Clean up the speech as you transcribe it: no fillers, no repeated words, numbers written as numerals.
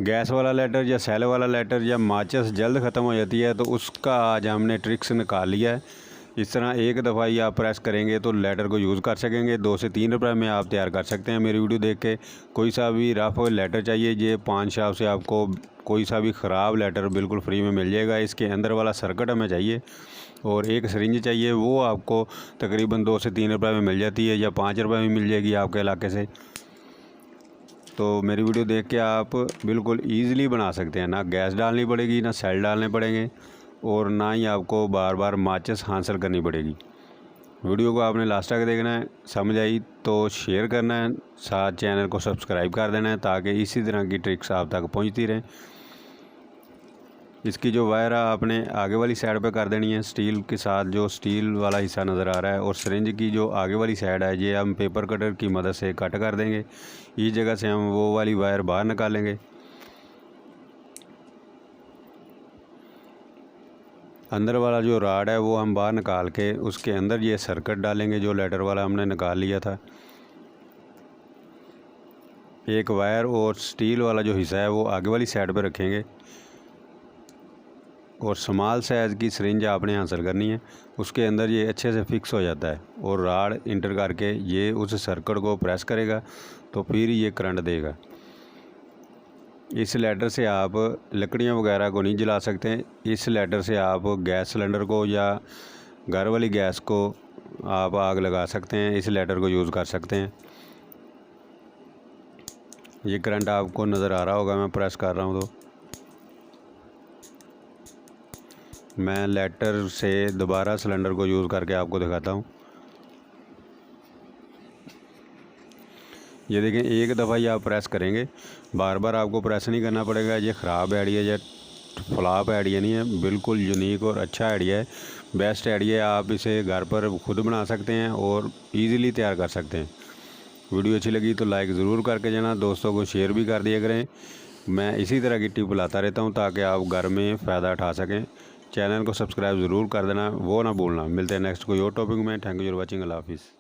Gas वाला lighter या cell वाला लाइटर या माचिस जल्द ख़त्म हो जाती है, तो उसका आज हमने ट्रिक्स निकाल लिया है। इस तरह एक दफ़ा ही आप प्रेस करेंगे तो लाइटर को यूज़ कर सकेंगे। 2 से 3 रुपये में आप तैयार कर सकते हैं। मेरी वीडियो देख के कोई सा भी रफ़ लाइटर चाहिए, ये पान शॉप से आपको कोई सा भी ख़राब लाइटर बिल्कुल फ्री में मिल जाएगा। इसके अंदर वाला सर्किट हमें चाहिए और एक सिरिंज चाहिए, वो आपको तकरीबन 2 से 3 रुपये में मिल जाती है या 5 रुपये में मिल जाएगी आपके इलाके से। तो मेरी वीडियो देख के आप बिल्कुल ईज़िली बना सकते हैं। ना गैस डालनी पड़ेगी, ना सेल डालने पड़ेंगे और ना ही आपको बार बार माचिस हासिल करनी पड़ेगी। वीडियो को आपने लास्ट तक देखना है। समझ आई तो शेयर करना है, साथ चैनल को सब्सक्राइब कर देना है ताकि इसी तरह की ट्रिक्स आप तक पहुंचती रहें। इसकी जो वायर आपने आगे वाली साइड पे कर देनी है स्टील के साथ, जो स्टील वाला हिस्सा नज़र आ रहा है, और सिरिंज की जो आगे वाली साइड है ये हम पेपर कटर की मदद से कट कर देंगे। इस जगह से हम वो वाली वायर बाहर निकालेंगे। अंदर वाला जो राड है वो हम बाहर निकाल के उसके अंदर ये सर्किट डालेंगे जो लाइटर वाला हमने निकाल लिया था। एक वायर और स्टील वाला जो हिस्सा है वो आगे वाली साइड पे रखेंगे और स्मॉल साइज़ की सिरिंज आपने हासिल करनी है। उसके अंदर ये अच्छे से फिक्स हो जाता है और राड इंटर करके ये उस सर्किट को प्रेस करेगा तो फिर ये करंट देगा। इस लाइटर से आप लकड़ियाँ वगैरह को नहीं जला सकते। इस लाइटर से आप गैस सिलेंडर को या घर वाली गैस को आप आग लगा सकते हैं। इस लाइटर को यूज़ कर सकते हैं। ये करंट आपको नज़र आ रहा होगा, मैं प्रेस कर रहा हूँ तो मैं लाइटर से दोबारा सिलेंडर को यूज़ करके आपको दिखाता हूँ। ये देखें, एक दफ़ा ही आप प्रेस करेंगे, बार बार आपको प्रेस नहीं करना पड़ेगा। ये ख़राब आइडिया या फ्लॉप आइडिया नहीं है, बिल्कुल यूनिक और अच्छा आइडिया है, बेस्ट आइडिया है। आप इसे घर पर खुद बना सकते हैं और इजीली तैयार कर सकते हैं। वीडियो अच्छी लगी तो लाइक ज़रूर करके जाना, दोस्तों को शेयर भी कर दिया करें। मैं इसी तरह की टिप लाता रहता हूँ ताकि आप घर में फ़ायदा उठा सकें। चैनल को सब्सक्राइब ज़रूर कर देना, वो ना भूलना। मिलते हैं नेक्स्ट कोई और टॉपिक में। Thank you for watching. अल्लाह हाफिज़।